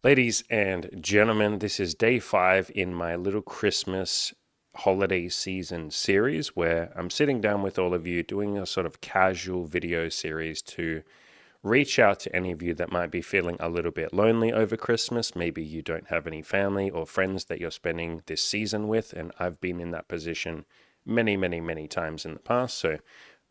Ladies and gentlemen, this is day 5 in my little Christmas holiday season series where I'm sitting down with all of you doing a sort of casual video series to reach out to any of you that might be feeling a little bit lonely over Christmas. Maybe you don't have any family or friends that you're spending this season with, and I've been in that position many, many, many times in the past. So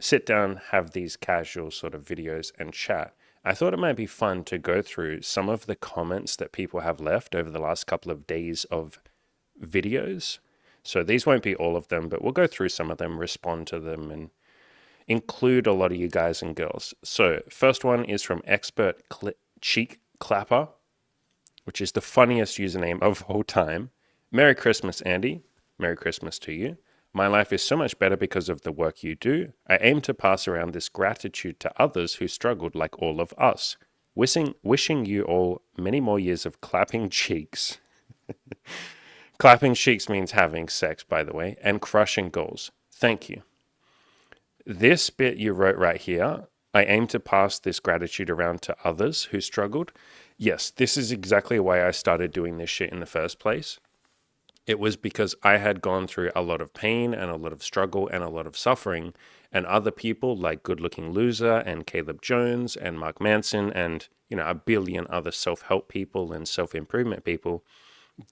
sit down, have these casual sort of videos and chat. I thought it might be fun to go through some of the comments that people have left over the last couple of days of videos. So these won't be all of them, but we'll go through some of them, respond to them, and include a lot of you guys and girls. So first one is from Expert Cheek Clapper, which is the funniest username of all time. Merry Christmas, Andy. Merry Christmas to you. My life is so much better because of the work you do. I aim to pass around this gratitude to others who struggled like all of us. Wishing you all many more years of clapping cheeks. Clapping cheeks means having sex, by the way, and crushing goals. Thank you. This bit you wrote right here, I aim to pass this gratitude around to others who struggled. Yes, this is exactly why I started doing this shit in the first place. It was because I had gone through a lot of pain and a lot of struggle and a lot of suffering, and other people like Good Looking Loser and Caleb Jones and Mark Manson and, a billion other self-help people and self-improvement people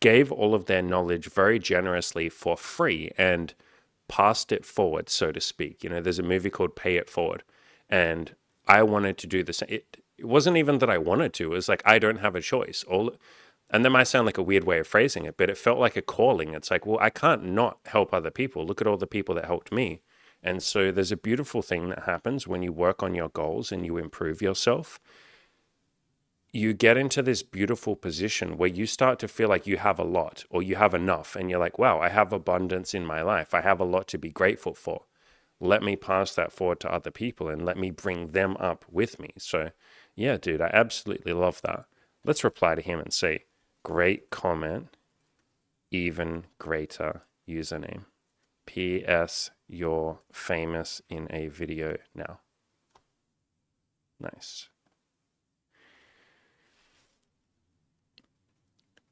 gave all of their knowledge very generously for free and passed it forward, so to speak. There's a movie called Pay It Forward, and I wanted to do the same. It wasn't even that I wanted to. It was like I don't have a choice. And that might sound like a weird way of phrasing it, but it felt like a calling. It's like, well, I can't not help other people. Look at all the people that helped me. And so there's a beautiful thing that happens when you work on your goals and you improve yourself. You get into this beautiful position where you start to feel like you have a lot or you have enough. And you're like, wow, I have abundance in my life. I have a lot to be grateful for. Let me pass that forward to other people and let me bring them up with me. So, yeah, dude, I absolutely love that. Let's reply to him and say, great comment, even greater username. P.S. You're famous in a video now. Nice.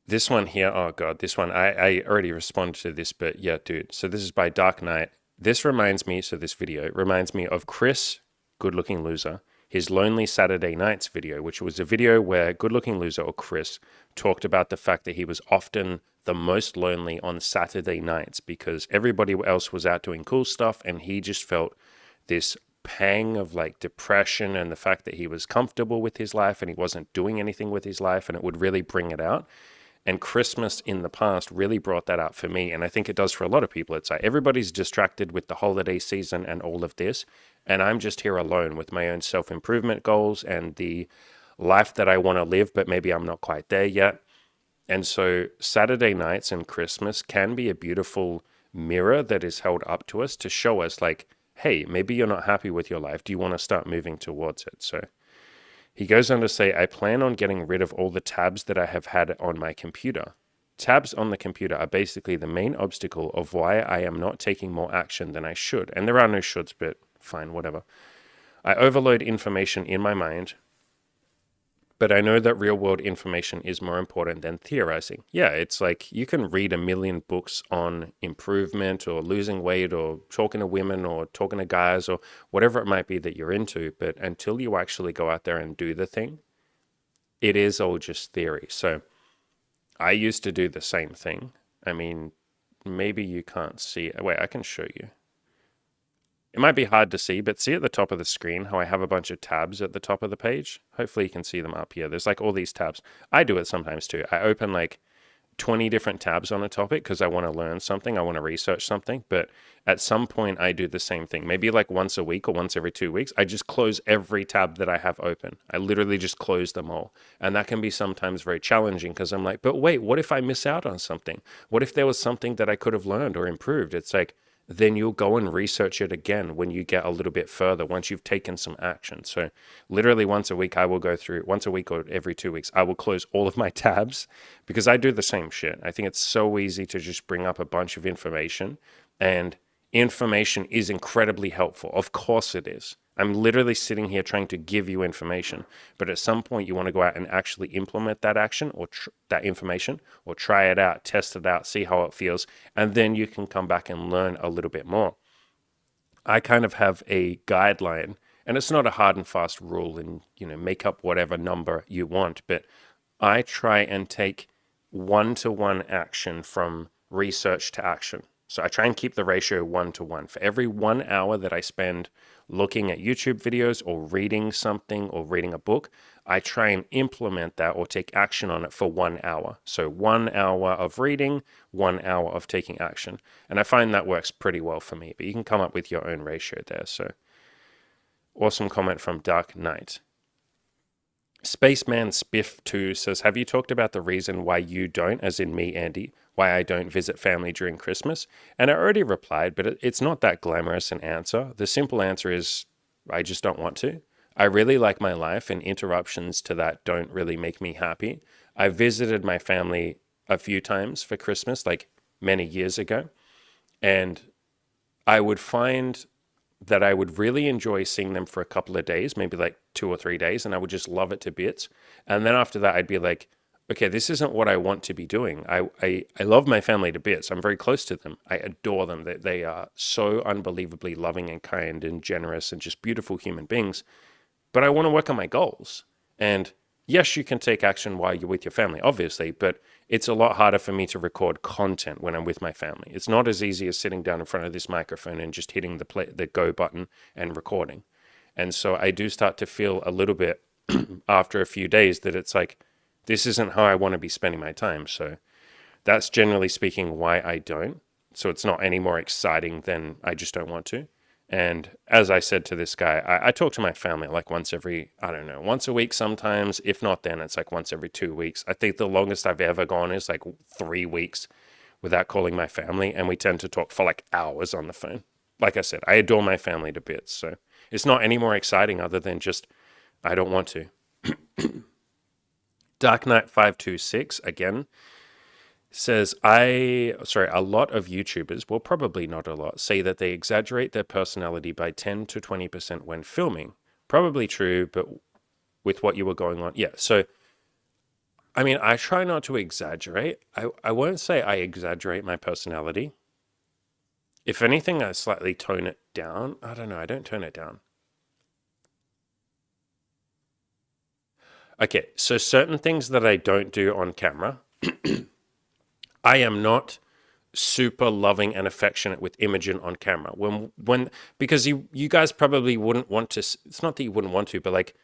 This one here, oh God, this one, I already responded to this, but yeah, dude. So this is by Dark Knight. This video reminds me of Chris, Good Looking Loser, his Lonely Saturday Nights video, which was a video where Good Looking Loser, or Chris, talked about the fact that he was often the most lonely on Saturday nights because everybody else was out doing cool stuff and he just felt this pang of like depression and the fact that he was comfortable with his life and he wasn't doing anything with his life, and it would really bring it out. And Christmas in the past really brought that out for me. And I think it does for a lot of people. It's like everybody's distracted with the holiday season and all of this. And I'm just here alone with my own self-improvement goals and the life that I want to live, but maybe I'm not quite there yet. And so Saturday nights and Christmas can be a beautiful mirror that is held up to us to show us like, hey, maybe you're not happy with your life. Do you want to start moving towards it? So he goes on to say, I plan on getting rid of all the tabs that I have had on my computer. Tabs on the computer are basically the main obstacle of why I am not taking more action than I should. And there are no shoulds, but fine, whatever. I overload information in my mind, but I know that real world information is more important than theorizing. Yeah, it's like you can read a million books on improvement or losing weight or talking to women or talking to guys or whatever it might be that you're into, but until you actually go out there and do the thing, it is all just theory. So I used to do the same thing. I mean, maybe you can't see it. Wait, I can show you. It might be hard to see, but see at the top of the screen how I have a bunch of tabs at the top of the page? Hopefully you can see them up here. There's like all these tabs. I do it sometimes too. I open like 20 different tabs on a topic because I want to learn something. I want to research something. But at some point I do the same thing. Maybe like once a week or once every 2 weeks, I just close every tab that I have open. I literally just close them all. And that can be sometimes very challenging because I'm like, but wait, what if I miss out on something? What if there was something that I could have learned or improved? It's like, then you'll go and research it again when you get a little bit further, once you've taken some action. So literally once a week, I will go through, once a week or every 2 weeks, I will close all of my tabs because I do the same shit. I think it's so easy to just bring up a bunch of information, and information is incredibly helpful. Of course it is. I'm literally sitting here trying to give you information, but at some point you want to go out and actually implement that action or that information, or try it out, test it out, see how it feels, and then you can come back and learn a little bit more. I kind of have a guideline, and it's not a hard and fast rule, and make up whatever number you want, but I try and take one-to-one action from research to action. So I try and keep the ratio 1-to-1. For every 1 hour that I spend looking at YouTube videos or reading something or reading a book, I try and implement that or take action on it for 1 hour. So 1 hour of reading, 1 hour of taking action. And I find that works pretty well for me, but you can come up with your own ratio there. So awesome comment from Dark Knight. Spaceman Spiff 2 says, have you talked about the reason why you don't, as in me, Andy, why I don't visit family during Christmas? And I already replied, but it's not that glamorous an answer. The simple answer is I just don't want to. I really like my life, and interruptions to that don't really make me happy. I visited my family a few times for Christmas, like many years ago, and I would find that I would really enjoy seeing them for a couple of days, maybe like 2 or 3 days, and I would just love it to bits. And then after that, I'd be like, okay, this isn't what I want to be doing. I love my family to bits. I'm very close to them. I adore them. They are so unbelievably loving and kind and generous and just beautiful human beings. But I want to work on my goals. And yes, you can take action while you're with your family, obviously, but it's a lot harder for me to record content when I'm with my family. It's not as easy as sitting down in front of this microphone and just hitting the go button and recording. And so I do start to feel a little bit after a few days that it's like, this isn't how I want to be spending my time. So that's generally speaking why I don't. So it's not any more exciting than I just don't want to. And as I said to this guy, I talk to my family like once a week sometimes. If not, then it's like once every 2 weeks. I think the longest I've ever gone is like 3 weeks without calling my family. And we tend to talk for like hours on the phone. Like I said, I adore my family to bits. So it's not any more exciting other than just, I don't want to. Dark Knight 526, again, says, a lot of YouTubers, well, probably not a lot, say that they exaggerate their personality by 10 to 20% when filming. Probably true, but with what you were going on. Yeah, so, I mean, I try not to exaggerate. I won't say I exaggerate my personality. If anything, I slightly tone it down. I don't know, I don't tone it down. Okay, so certain things that I don't do on camera, I am not super loving and affectionate with Imogen on camera. Because you guys probably wouldn't want to, it's not that you wouldn't want to, but like,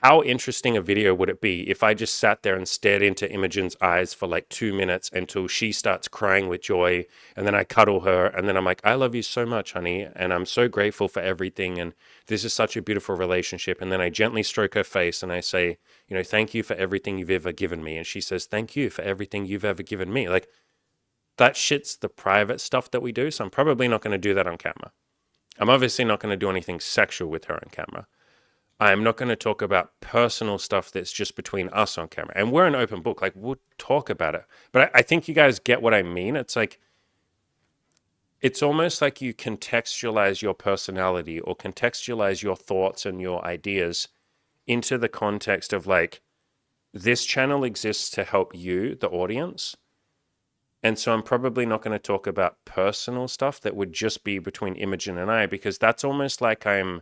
how interesting a video would it be if I just sat there and stared into Imogen's eyes for like 2 minutes until she starts crying with joy, and then I cuddle her, and then I'm like, I love you so much, honey, and I'm so grateful for everything, and this is such a beautiful relationship. And then I gently stroke her face and I say, thank you for everything you've ever given me. And she says, thank you for everything you've ever given me. Like, that shit's the private stuff that we do, so I'm probably not going to do that on camera. I'm obviously not going to do anything sexual with her on camera. I'm not going to talk about personal stuff that's just between us on camera. And we're an open book. Like, we'll talk about it. But I think you guys get what I mean. It's like, it's almost like you contextualize your personality or contextualize your thoughts and your ideas into the context of like, this channel exists to help you, the audience. And so I'm probably not going to talk about personal stuff that would just be between Imogen and I, because that's almost like I'm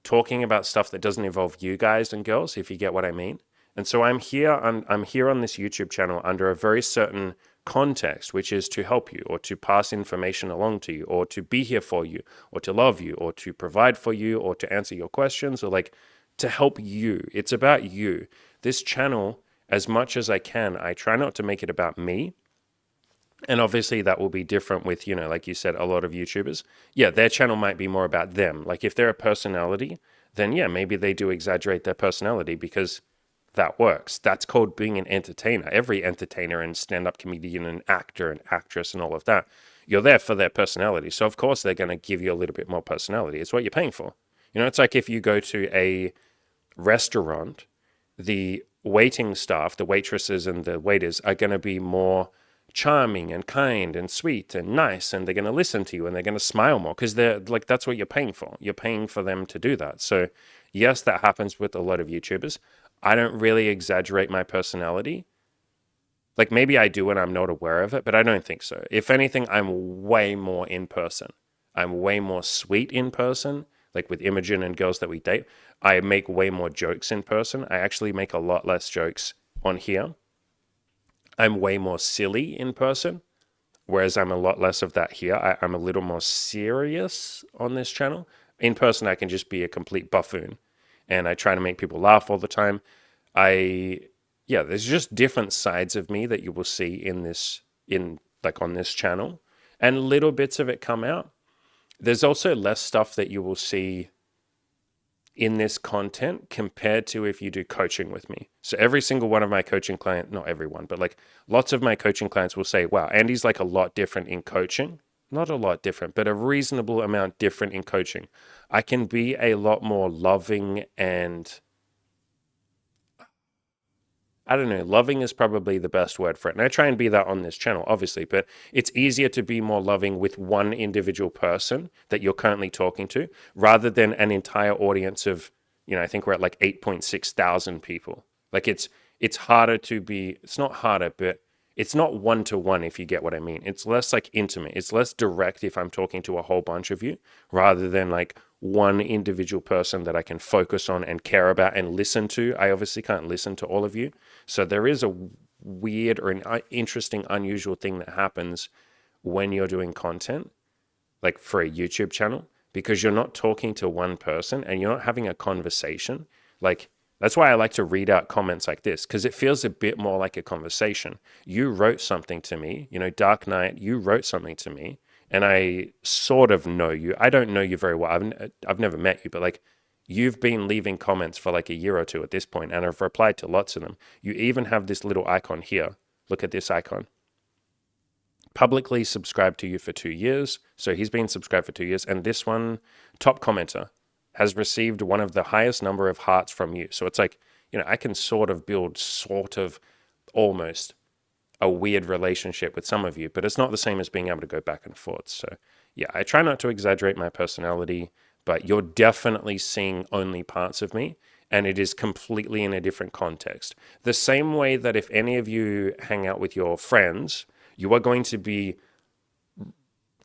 talking about stuff that doesn't involve you guys and girls, if you get what I mean. And so I'm here on this YouTube channel under a very certain context, which is to help you or to pass information along to you or to be here for you or to love you or to provide for you or to answer your questions or like to help you. It's about you. This channel, as much as I can, I try not to make it about me. And obviously that will be different with, like you said, a lot of YouTubers. Yeah, their channel might be more about them. Like if they're a personality, then yeah, maybe they do exaggerate their personality because that works. That's called being an entertainer. Every entertainer and stand-up comedian and actor and actress and all of that, you're there for their personality. So of course they're going to give you a little bit more personality. It's what you're paying for. It's like if you go to a restaurant, the waiting staff, the waitresses and the waiters are going to be more charming and kind and sweet and nice, and they're going to listen to you and they're going to smile more because they're like, that's what you're paying for. You're paying for them to do that. So yes, that happens with a lot of YouTubers. I don't really exaggerate my personality. Like maybe I do and I'm not aware of it, but I don't think so. If anything, I'm way more in person. I'm way more sweet in person, like with Imogen and girls that we date. I make way more jokes in person. I actually make a lot less jokes on here. I'm way more silly in person, whereas I'm a lot less of that here. I'm a little more serious on this channel. In person, I can just be a complete buffoon, and I try to make people laugh all the time. There's just different sides of me that you will see on this channel, and little bits of it come out. There's also less stuff that you will see in this content compared to if you do coaching with me. So every single one of my coaching clients, not everyone, but like lots of my coaching clients will say, wow, Andy's like a lot different in coaching. Not a lot different, but a reasonable amount different in coaching. I can be a lot more loving and I don't know, loving is probably the best word for it. And I try and be that on this channel, obviously, but it's easier to be more loving with one individual person that you're currently talking to rather than an entire audience of, I think we're at like 8.6 thousand people. Like it's harder to be, it's not harder, but it's not one-to-one, if you get what I mean. It's less like intimate. It's less direct if I'm talking to a whole bunch of you rather than like one individual person that I can focus on and care about and listen to. I obviously can't listen to all of you. So there is a weird or an interesting, unusual thing that happens when you're doing content, like for a YouTube channel, because you're not talking to one person and you're not having a conversation. Like, that's why I like to read out comments like this, because it feels a bit more like a conversation. You wrote something to me, Dark Knight, you wrote something to me, and I sort of know you. I don't know you very well. I've never met you, but like you've been leaving comments for like a year or two at this point, and I've replied to lots of them. You even have this little icon here. Look at this icon. Publicly subscribed to you for 2 years. So he's been subscribed for 2 years. And this one, top commenter, has received one of the highest number of hearts from you. So it's like, I can sort of build almost a weird relationship with some of you, but it's not the same as being able to go back and forth. So yeah, I try not to exaggerate my personality, but you're definitely seeing only parts of me, and it is completely in a different context. The same way that if any of you hang out with your friends, you are going to be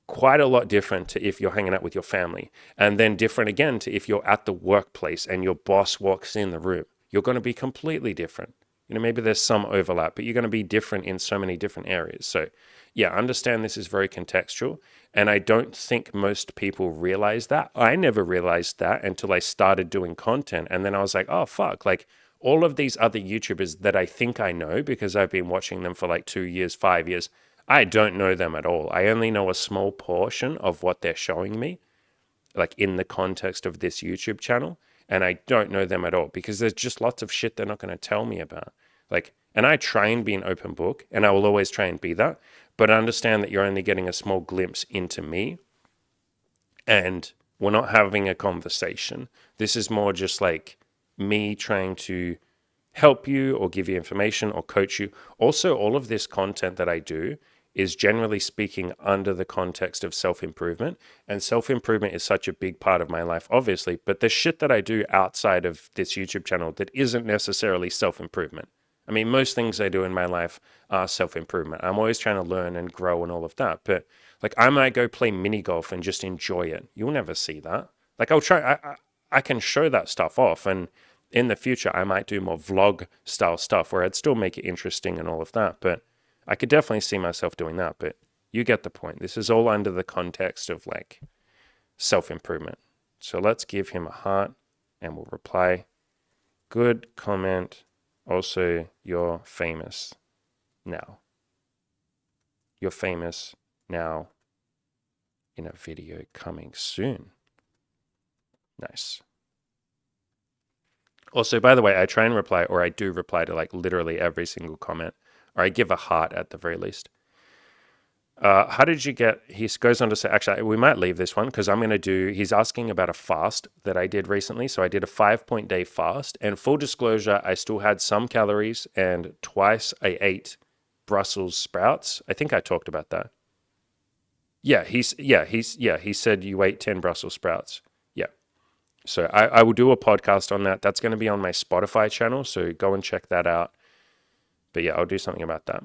quite a lot different to if you're hanging out with your family, and then different again to if you're at the workplace and your boss walks in the room. You're going to be completely different. Maybe there's some overlap, but you're going to be different in so many different areas. So yeah, understand this is very contextual, and I don't think most people realize that. I never realized that until I started doing content, and then I was like, oh fuck, like all of these other YouTubers that I think I know because I've been watching them for like 2 years, 5 years, I don't know them at all. I only know a small portion of what they're showing me, like in the context of this YouTube channel. And I don't know them at all because there's just lots of shit they're not going to tell me about. Like, and I try and be an open book, and I will always try and be that. But I understand that you're only getting a small glimpse into me, and we're not having a conversation. This is more just like me trying to help you or give you information or coach you. Also, all of this content that I do is generally speaking under the context of self-improvement. And self-improvement is such a big part of my life, obviously, but the shit that I do outside of this YouTube channel that isn't necessarily self-improvement. I mean, most things I do in my life are self-improvement. I'm always trying to learn and grow and all of that. But like I might go play mini golf and just enjoy it. You'll never see that. Like I'll try, I can show that stuff off. And in the future, I might do more vlog style stuff where I'd still make it interesting and all of that. But I could definitely see myself doing that, but you get the point. This is all under the context of like self-improvement. So let's give him a heart and we'll reply. Good comment. Also, you're famous now. You're famous now in a video coming soon. Nice. Also, by the way, I try and reply, or I do reply to like literally every single comment, or I give a heart at the very least. How did you get, he goes on to say, actually, we might leave this one because I'm going to do, he's asking about a fast that I did recently. So I did a 5-point-day fast, and full disclosure, I still had some calories, and twice I ate Brussels sprouts. I think I talked about that. He said you ate 10 Brussels sprouts. Yeah. So I will do a podcast on that. That's going to be on my Spotify channel, so go and check that out. But yeah, I'll do something about that.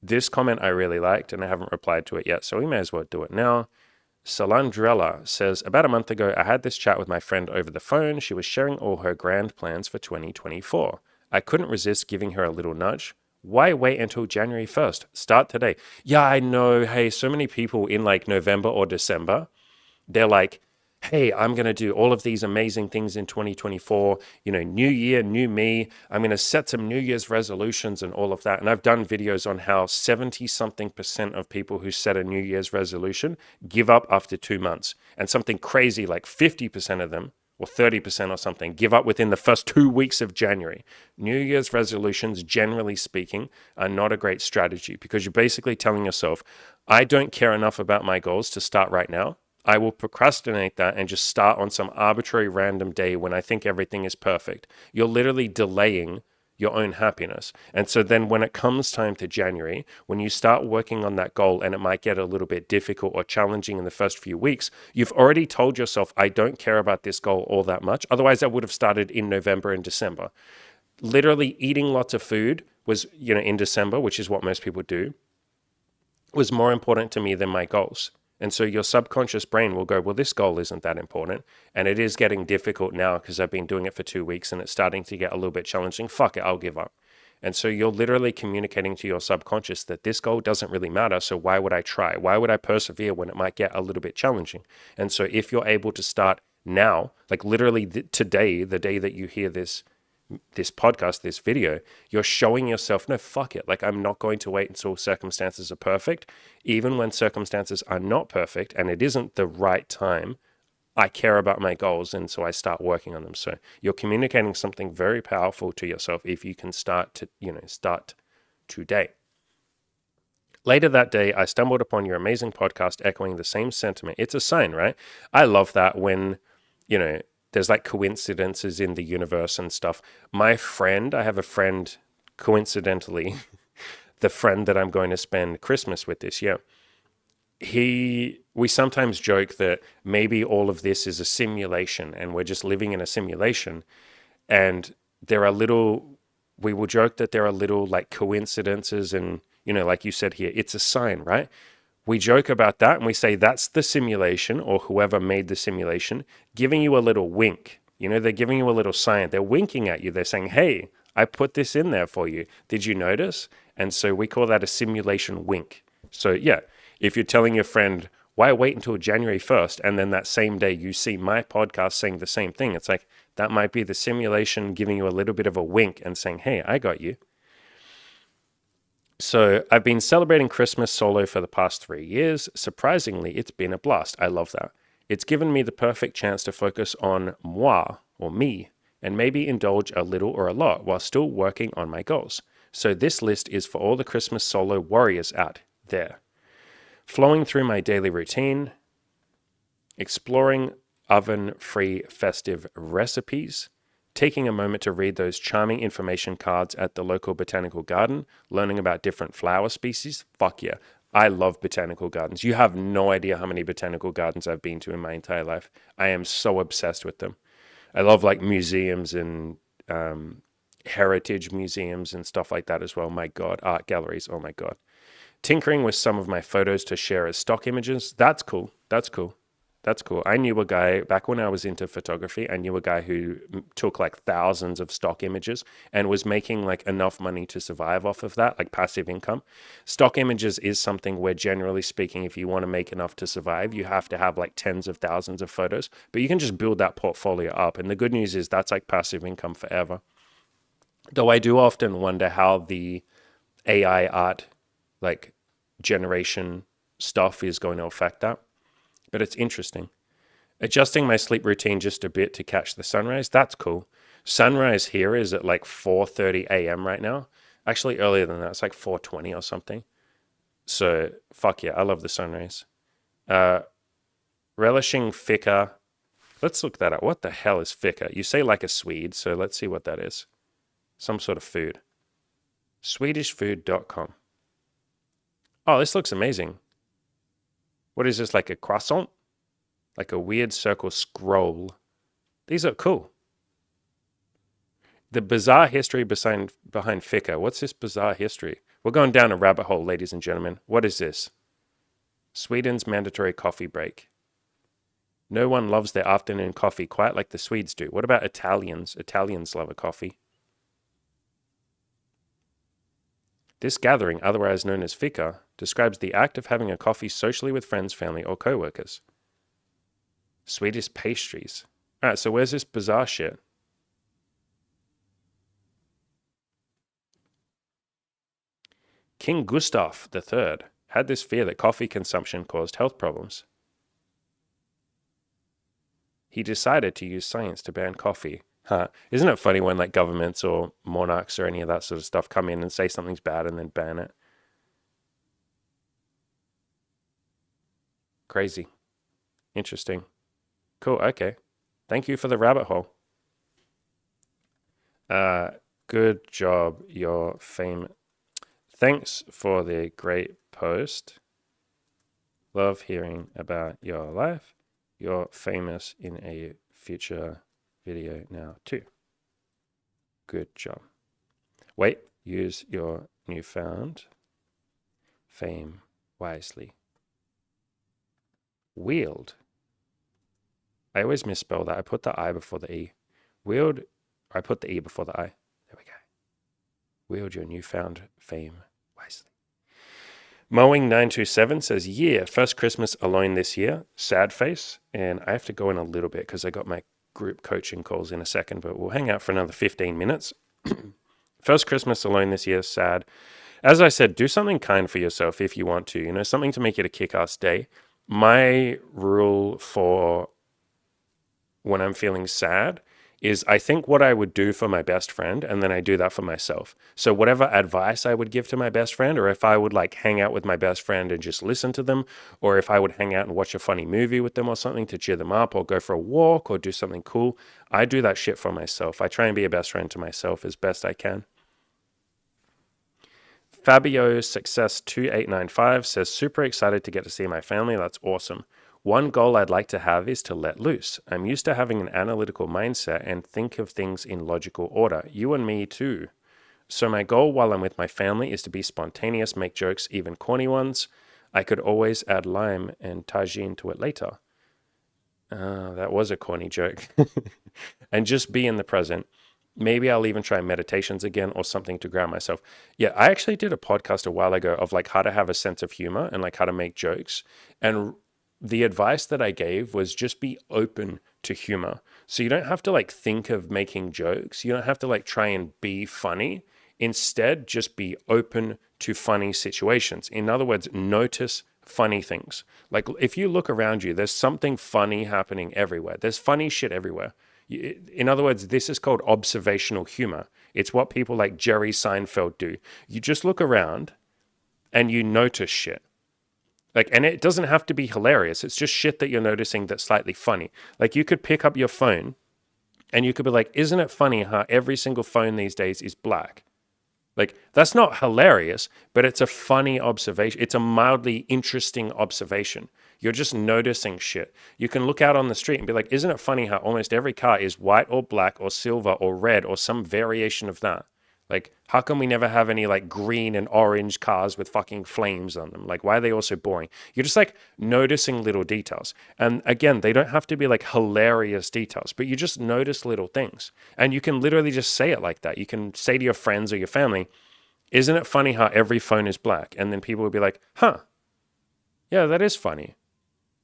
This comment I really liked, and I haven't replied to it yet, so we may as well do it now. Salandrella says, about a month ago, I had this chat with my friend over the phone. She was sharing all her grand plans for 2024. I couldn't resist giving her a little nudge. Why wait until January 1st? Start today. Yeah, I know. Hey, so many people in like November or December, they're like, hey, I'm going to do all of these amazing things in 2024. New year, new me. I'm going to set some New Year's resolutions and all of that. And I've done videos on how 70 something percent of people who set a New Year's resolution give up after 2 months. And something crazy like 50% of them, or 30% or something, give up within the first 2 weeks of January. New Year's resolutions, generally speaking, are not a great strategy because you're basically telling yourself, I don't care enough about my goals to start right now. I will procrastinate that and just start on some arbitrary random day when I think everything is perfect. You're literally delaying your own happiness. And so then when it comes time to January, when you start working on that goal and it might get a little bit difficult or challenging in the first few weeks, you've already told yourself, I don't care about this goal all that much. Otherwise, I would have started in November and December. Literally eating lots of food was, in December, which is what most people do, was more important to me than my goals. And so your subconscious brain will go, well, this goal isn't that important. And it is getting difficult now because I've been doing it for 2 weeks and it's starting to get a little bit challenging. Fuck it, I'll give up. And so you're literally communicating to your subconscious that this goal doesn't really matter. So why would I try? Why would I persevere when it might get a little bit challenging? And so if you're able to start now, like literally today, the day that you hear this podcast, this video, you're showing yourself, no, fuck it. Like, I'm not going to wait until circumstances are perfect. Even when circumstances are not perfect and it isn't the right time, I care about my goals. And so I start working on them. So you're communicating something very powerful to yourself if you can start today. Later that day, I stumbled upon your amazing podcast echoing the same sentiment. It's a sign, right? I love that when, there's like coincidences in the universe and stuff. I have a friend, coincidentally, the friend that I'm going to spend Christmas with this year. We sometimes joke that maybe all of this is a simulation and we're just living in a simulation. And we will joke that there are little like coincidences and, like you said here, it's a sign, right? We joke about that and we say that's the simulation or whoever made the simulation giving you a little wink. They're giving you a little sign. They're winking at you. They're saying, hey, I put this in there for you. Did you notice? And so we call that a simulation wink. So yeah, if you're telling your friend, why wait until January 1st? And then that same day you see my podcast saying the same thing. It's like, that might be the simulation giving you a little bit of a wink and saying, hey, I got you. So I've been celebrating Christmas solo for the past 3 years. Surprisingly, it's been a blast. I love that. It's given me the perfect chance to focus on moi, or me, and maybe indulge a little or a lot while still working on my goals. So this list is for all the Christmas solo warriors out there. Flowing through my daily routine, exploring oven-free festive recipes, taking a moment to read those charming information cards at the local botanical garden, learning about different flower species. Fuck yeah. I love botanical gardens. You have no idea how many botanical gardens I've been to in my entire life. I am so obsessed with them. I love like museums and heritage museums and stuff like that as well. My God. Art galleries. Oh my God. Tinkering with some of my photos to share as stock images. That's cool. I knew a guy back when I was into photography. I knew a guy who took like thousands of stock images and was making like enough money to survive off of that, like passive income. Stock images is something where, generally speaking, if you want to make enough to survive, you have to have like tens of thousands of photos, but you can just build that portfolio up. And the good news is that's like passive income forever. Though I do often wonder how the AI art, like generation stuff, is going to affect that. But it's interesting. Adjusting my sleep routine just a bit to catch the sunrise, that's cool. Sunrise here is at like 4:30 a.m. right now. Actually, earlier than that. It's like 4:20 or something. So, fuck yeah, I love the sunrise. Relishing fika. Let's look that up. What the hell is fika? You say like a Swede, so let's see what that is. Some sort of food. SwedishFood.com. Oh, this looks amazing. What is this, like a croissant? Like a weird circle scroll. These are cool. The bizarre history behind Fika. What's this bizarre history? We're going down a rabbit hole, ladies and gentlemen. What is this? Sweden's mandatory coffee break. No one loves their afternoon coffee quite like the Swedes do. What about Italians? Italians love a coffee. This gathering, otherwise known as fika, describes the act of having a coffee socially with friends, family, or co-workers. Swedish pastries. All right, so where's this bizarre shit? King Gustav III had this fear that coffee consumption caused health problems. He decided to use science to ban coffee. Huh. Isn't it funny when like governments or monarchs or any of that sort of stuff come in and say something's bad and then ban it? Crazy. Interesting. Cool. Okay. Thank you for the rabbit hole. Good job. Your fame. Thanks for the great post. Love hearing about your life. You're famous in a future video now too. Good job. Wait, use your newfound fame wisely. Wield. I always misspell that. I put the I before the E. Wield, I put the E before the I. There we go. Wield your newfound fame wisely. Mowing927 says, yeah, first Christmas alone this year. Sad face. And I have to go in a little bit because I got my group coaching calls in a second, but we'll hang out for another 15 minutes. First Christmas alone this year, sad. As I said, do something kind for yourself if you want to, you know, something to make it a kick-ass day. My rule for when I'm feeling sad is I think what I would do for my best friend, and then I do that for myself. So whatever advice I would give to my best friend, or if I would like hang out with my best friend and just listen to them, or if I would hang out and watch a funny movie with them or something to cheer them up, or go for a walk or do something cool, I do that shit for myself. I try and be a best friend to myself as best I can. Fabio Success 2895 says, super excited to get to see my family. That's awesome. One goal I'd like to have is to let loose. I'm used to having an analytical mindset and think of things in logical order. You and me too. So my goal while I'm with my family is to be spontaneous, make jokes, even corny ones. I could always add lime and tagine to it later. That was a corny joke. And just be in the present. Maybe I'll even try meditations again or something to ground myself. Yeah, I actually did a podcast a while ago of like how to have a sense of humor and like how to make jokes. And the advice that I gave was just be open to humor. So you don't have to like think of making jokes. You don't have to like try and be funny. Instead, just be open to funny situations. In other words, notice funny things. Like if you look around you, there's something funny happening everywhere. There's funny shit everywhere. In other words, this is called observational humor. It's what people like Jerry Seinfeld do. You just look around and you notice shit. Like, and it doesn't have to be hilarious. It's just shit that you're noticing that's slightly funny. Like you could pick up your phone and you could be like, isn't it funny how every single phone these days is black? Like that's not hilarious, but it's a funny observation. It's a mildly interesting observation. You're just noticing shit. You can look out on the street and be like, isn't it funny how almost every car is white or black or silver or red or some variation of that? Like, how come we never have any like green and orange cars with fucking flames on them? Like, why are they all so boring? You're just like noticing little details. And again, they don't have to be like hilarious details, but you just notice little things. And you can literally just say it like that. You can say to your friends or your family, isn't it funny how every phone is black? And then people will be like, huh, yeah, that is funny.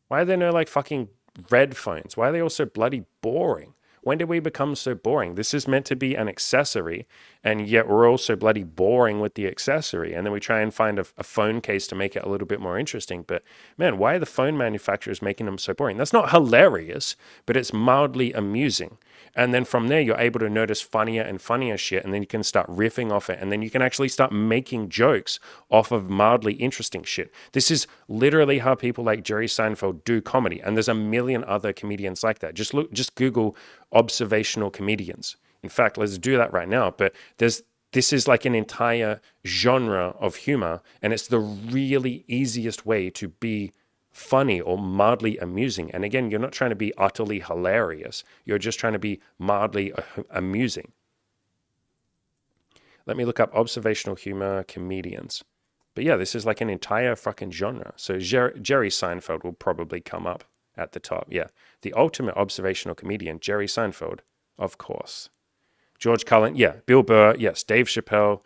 Why are there no like fucking red phones? Why are they all so bloody boring? When did we become so boring? This is meant to be an accessory, and yet we're all so bloody boring with the accessory. And then we try and find a phone case to make it a little bit more interesting. But man, why are the phone manufacturers making them so boring? That's not hilarious, but it's mildly amusing. And then from there, you're able to notice funnier and funnier shit, and then you can start riffing off it. And then you can actually start making jokes off of mildly interesting shit. This is literally how people like Jerry Seinfeld do comedy. And there's a million other comedians like that. Just Google observational comedians. In fact, let's do that right now. But this This is like an entire genre of humor, and it's the really easiest way to be funny or mildly amusing. And again, you're not trying to be utterly hilarious. You're just trying to be mildly amusing. Let me look up observational humor comedians. But yeah, this is like an entire fucking genre. So Jerry Seinfeld will probably come up at the top. Yeah. The ultimate observational comedian, Jerry Seinfeld, of course. George Carlin, yeah. Bill Burr, yes. Dave Chappelle,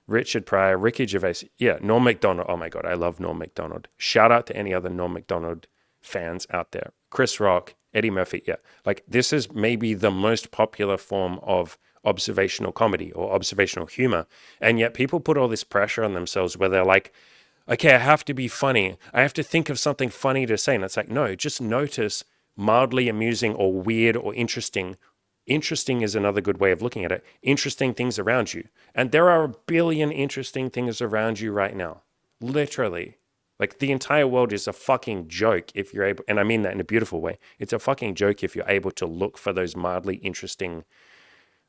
Richard Pryor, Ricky Gervais, yeah. Norm Macdonald. Oh my God, I love Norm Macdonald. Shout out to any other Norm Macdonald fans out there. Chris Rock, Eddie Murphy, yeah. Like this is maybe the most popular form of observational comedy or observational humor. And yet people put all this pressure on themselves where they're like, okay, I have to be funny. I have to think of something funny to say. And it's like, no, just notice mildly amusing or weird or interesting. Interesting is another good way of looking at it. Interesting things around you. And there are a billion interesting things around you right now. Literally. Like the entire world is a fucking joke if you're able, and I mean that in a beautiful way. It's a fucking joke if you're able to look for those mildly interesting,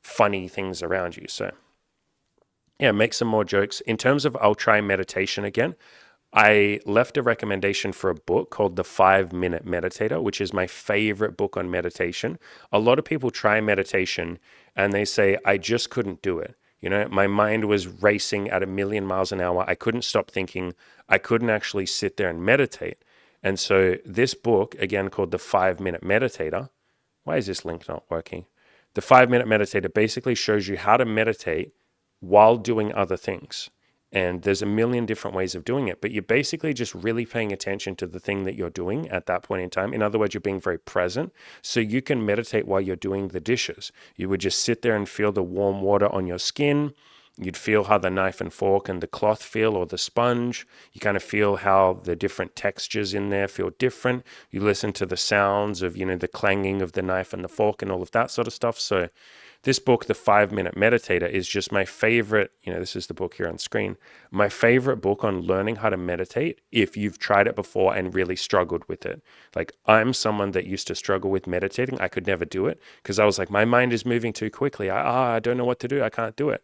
funny things around you. So yeah, make some more jokes. In terms of, I'll try meditation again. I left a recommendation for a book called The 5-Minute Meditator, which is my favorite book on meditation. A lot of people try meditation and they say, I just couldn't do it. You know, my mind was racing at 1,000,000 miles an hour. I couldn't stop thinking. I couldn't actually sit there and meditate. And so this book, again called The 5-Minute Meditator, why is this link not working? The 5-Minute Meditator basically shows you how to meditate while doing other things. And there's a million different ways of doing it, but you're basically just really paying attention to the thing that you're doing at that point in time. In other words, you're being very present. So you can meditate while you're doing the dishes. You would just sit there and feel the warm water on your skin. You'd feel how the knife and fork and the cloth feel, or the sponge. You kind of feel how the different textures in there feel different. You listen to the sounds of, the clanging of the knife and the fork and all of that sort of stuff. So this book, The 5-Minute Meditator, is just my favorite. This is the book here on screen. My favorite book on learning how to meditate if you've tried it before and really struggled with it. Like, I'm someone that used to struggle with meditating. I could never do it because I was like, my mind is moving too quickly. I don't know what to do. I can't do it.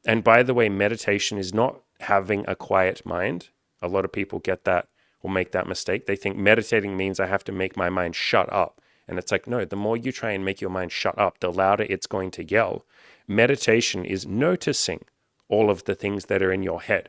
And by the way, meditation is not having a quiet mind. A lot of people get that or make that mistake. They think meditating means I have to make my mind shut up. And it's like, no, the more you try and make your mind shut up, the louder it's going to yell. Meditation is noticing all of the things that are in your head.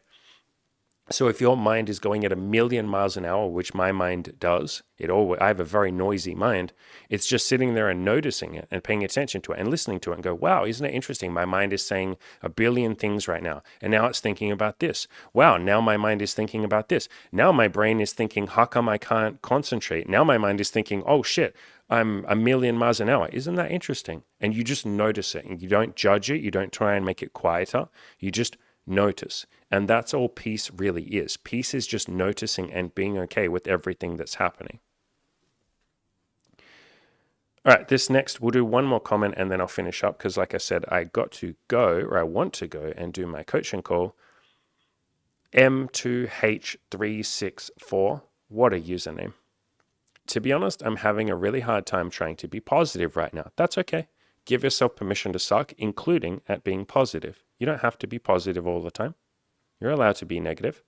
So if your mind is going at 1,000,000 miles an hour, which my mind does, I have a very noisy mind. It's just sitting there and noticing it and paying attention to it and listening to it and go, wow, isn't it interesting? My mind is saying a billion things right now. And now it's thinking about this. Wow, now my mind is thinking about this. Now my brain is thinking, how come I can't concentrate? Now my mind is thinking, oh shit, I'm 1,000,000 miles an hour. Isn't that interesting? And you just notice it and you don't judge it. You don't try and make it quieter. You just notice. And that's all peace really is. Peace is just noticing and being okay with everything that's happening. All right, this next, we'll do one more comment and then I'll finish up because like I said, I got to go, or I want to go and do my coaching call. M2H364, what a username. To be honest, I'm having a really hard time trying to be positive right now. That's okay. Give yourself permission to suck, including at being positive. You don't have to be positive all the time. You're allowed to be negative.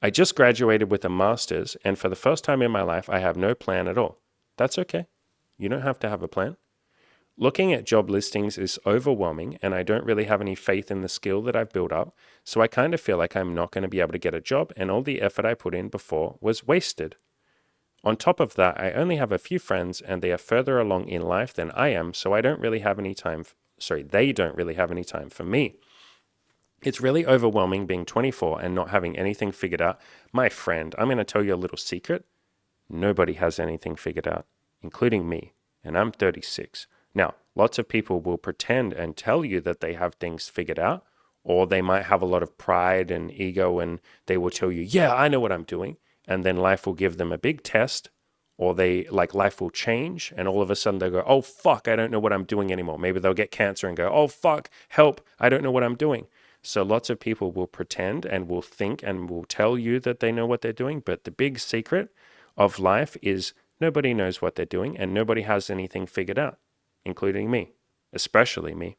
I just graduated with a master's, and for the first time in my life, I have no plan at all. That's okay. You don't have to have a plan. Looking at job listings is overwhelming, and I don't really have any faith in the skill that I've built up, so I kind of feel like I'm not going to be able to get a job, and all the effort I put in before was wasted. On top of that, I only have a few friends, and they are further along in life than I am, so I don't really have any time. They don't really have any time for me. It's really overwhelming being 24 and not having anything figured out. My friend, I'm going to tell you a little secret. Nobody has anything figured out, including me, and I'm 36. Now, lots of people will pretend and tell you that they have things figured out, or they might have a lot of pride and ego, and they will tell you, yeah, I know what I'm doing. And then life will give them a big test, or life will change, and all of a sudden they'll go, oh, fuck, I don't know what I'm doing anymore. Maybe they'll get cancer and go, oh, fuck, help, I don't know what I'm doing. So lots of people will pretend and will think and will tell you that they know what they're doing. But the big secret of life is nobody knows what they're doing and nobody has anything figured out, including me, especially me.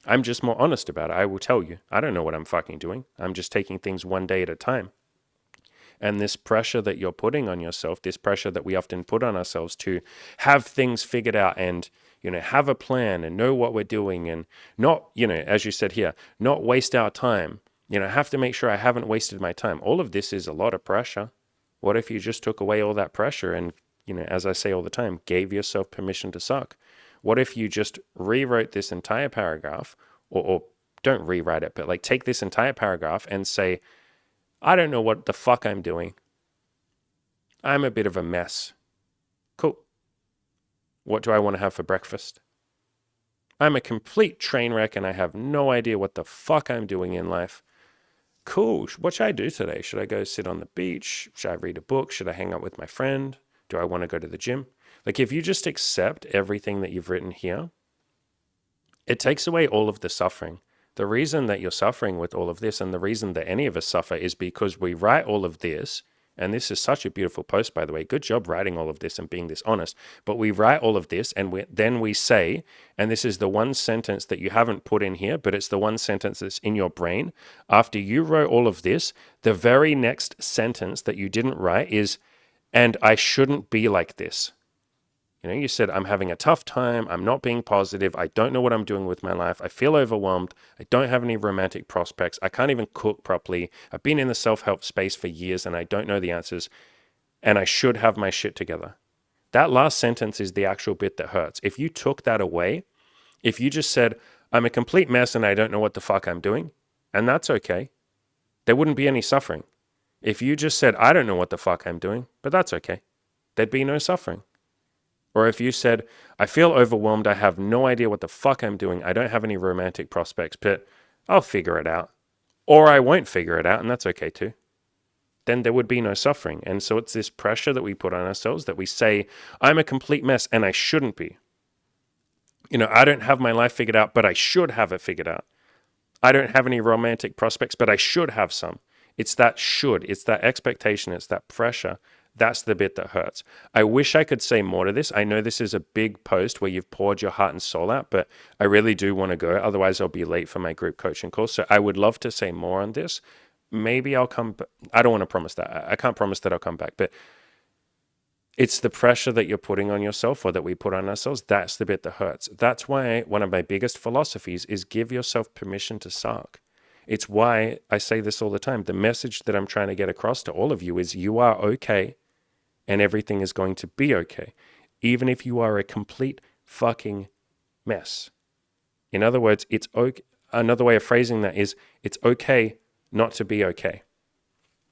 I'm just more honest about it. I will tell you, I don't know what I'm fucking doing. I'm just taking things one day at a time. And this pressure that you're putting on yourself, this pressure that we often put on ourselves to have things figured out and, have a plan and know what we're doing and not, as you said here, not waste our time. Have to make sure I haven't wasted my time. All of this is a lot of pressure. What if you just took away all that pressure and, as I say all the time, gave yourself permission to suck? What if you just rewrote this entire paragraph or don't rewrite it, but like take this entire paragraph and say, I don't know what the fuck I'm doing. I'm a bit of a mess. Cool. What do I want to have for breakfast? I'm a complete train wreck and I have no idea what the fuck I'm doing in life. Cool. What should I do today? Should I go sit on the beach? Should I read a book? Should I hang out with my friend? Do I want to go to the gym? Like if you just accept everything that you've written here, it takes away all of the suffering. The reason that you're suffering with all of this and the reason that any of us suffer is because we write all of this. And this is such a beautiful post, by the way. Good job writing all of this and being this honest. But we write all of this and then we say, and this is the one sentence that you haven't put in here, but it's the one sentence that's in your brain. After you wrote all of this, the very next sentence that you didn't write is, and I shouldn't be like this. You said, I'm having a tough time. I'm not being positive. I don't know what I'm doing with my life. I feel overwhelmed. I don't have any romantic prospects. I can't even cook properly. I've been in the self-help space for years and I don't know the answers. And I should have my shit together. That last sentence is the actual bit that hurts. If you took that away, if you just said, I'm a complete mess and I don't know what the fuck I'm doing, and that's okay, there wouldn't be any suffering. If you just said, I don't know what the fuck I'm doing, but that's okay, there'd be no suffering. Or if you said, I feel overwhelmed, I have no idea what the fuck I'm doing, I don't have any romantic prospects, but I'll figure it out. Or I won't figure it out, and that's okay too. Then there would be no suffering. And so it's this pressure that we put on ourselves that we say, I'm a complete mess and I shouldn't be. I don't have my life figured out, but I should have it figured out. I don't have any romantic prospects, but I should have some. It's that should, it's that expectation, it's that pressure. That's the bit that hurts. I wish I could say more to this. I know this is a big post where you've poured your heart and soul out, but I really do want to go. Otherwise, I'll be late for my group coaching course. So I would love to say more on this. Maybe I'll come back. I don't want to promise that. I can't promise that I'll come back, but it's the pressure that you're putting on yourself or that we put on ourselves. That's the bit that hurts. That's why one of my biggest philosophies is give yourself permission to suck. It's why I say this all the time. The message that I'm trying to get across to all of you is you are okay. And everything is going to be okay, even if you are a complete fucking mess. In other words, it's okay. Another way of phrasing that is, it's okay not to be okay.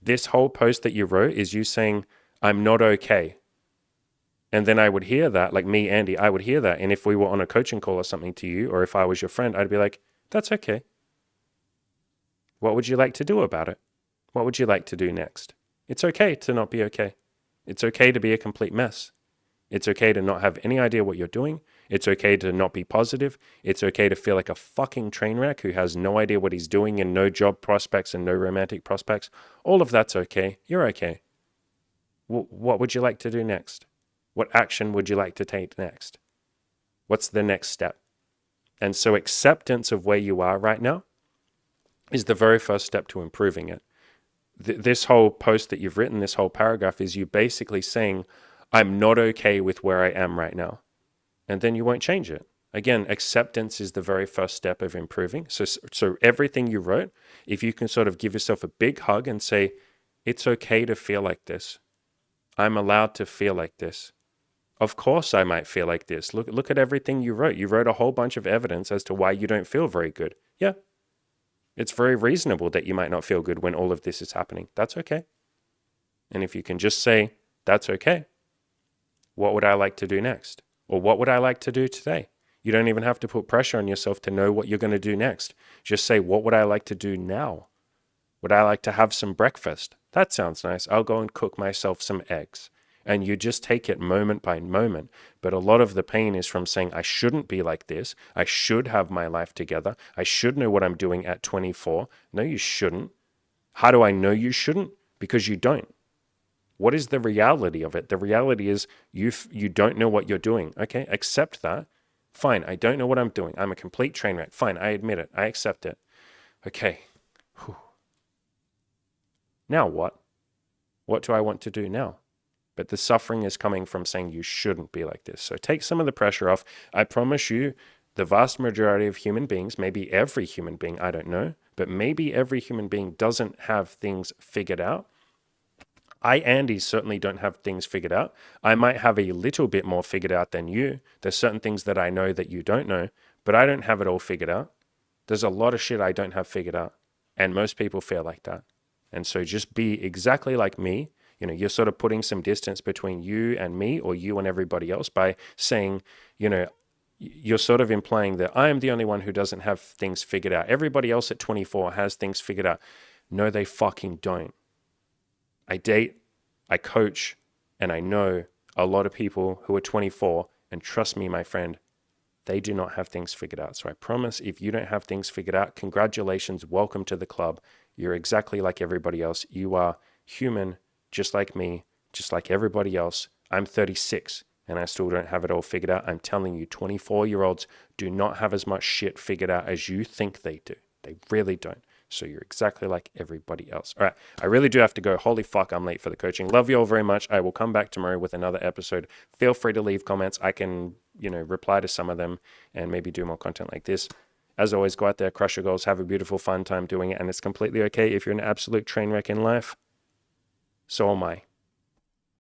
This whole post that you wrote is you saying, I'm not okay. And then I would hear that, like me, Andy, I would hear that. And if we were on a coaching call or something to you, or if I was your friend, I'd be like, that's okay. What would you like to do about it? What would you like to do next? It's okay to not be okay. It's okay to be a complete mess. It's okay to not have any idea what you're doing. It's okay to not be positive. It's okay to feel like a fucking train wreck who has no idea what he's doing and no job prospects and no romantic prospects. All of that's okay. You're okay. What would you like to do next? What action would you like to take next? What's the next step? And so acceptance of where you are right now is the very first step to improving it. This whole post that you've written, this whole paragraph is you basically saying, I'm not okay with where I am right now. And then you won't change it. Again, acceptance is the very first step of improving. So everything you wrote, if you can sort of give yourself a big hug and say, it's okay to feel like this. I'm allowed to feel like this. Of course I might feel like this. Look at everything you wrote. You wrote a whole bunch of evidence as to why you don't feel very good. Yeah. It's very reasonable that you might not feel good when all of this is happening. That's okay. And if you can just say, that's okay, what would I like to do next? Or what would I like to do today? You don't even have to put pressure on yourself to know what you're going to do next. Just say, what would I like to do now? Would I like to have some breakfast? That sounds nice. I'll go and cook myself some eggs. And you just take it moment by moment. But a lot of the pain is from saying, I shouldn't be like this. I should have my life together. I should know what I'm doing at 24. No, you shouldn't. How do I know you shouldn't? Because you don't. What is the reality of it? The reality is you don't know what you're doing. Okay, accept that. Fine, I don't know what I'm doing. I'm a complete train wreck. Fine, I admit it. I accept it. Okay. Whew. Now what? What do I want to do now? But the suffering is coming from saying you shouldn't be like this. So take some of the pressure off. I promise you, the vast majority of human beings, maybe every human being, I don't know, but maybe every human being doesn't have things figured out. I, Andy, certainly don't have things figured out. I might have a little bit more figured out than you. There's certain things that I know that you don't know, but I don't have it all figured out. There's a lot of shit I don't have figured out. And most people feel like that. And so just be exactly like me. You know, you're sort of putting some distance between you and me, or you and everybody else, by saying, you know, you're sort of implying that I am the only one who doesn't have things figured out. Everybody else at 24 has things figured out. No, they fucking don't. I date, I coach, and I know a lot of people who are 24, and trust me, my friend, they do not have things figured out. So I promise, if you don't have things figured out, congratulations, welcome to the club. You're exactly like everybody else. You are human, just like me, just like everybody else. I'm 36 and I still don't have it all figured out. I'm telling you, 24-year-olds do not have as much shit figured out as you think they do. They really don't. So you're exactly like everybody else. All right, I really do have to go. Holy fuck, I'm late for the coaching. Love you all very much. I will come back tomorrow with another episode. Feel free to leave comments. I can, reply to some of them and maybe do more content like this. As always, go out there, crush your goals, have a beautiful, fun time doing it. And it's completely okay if you're an absolute train wreck in life. So am I.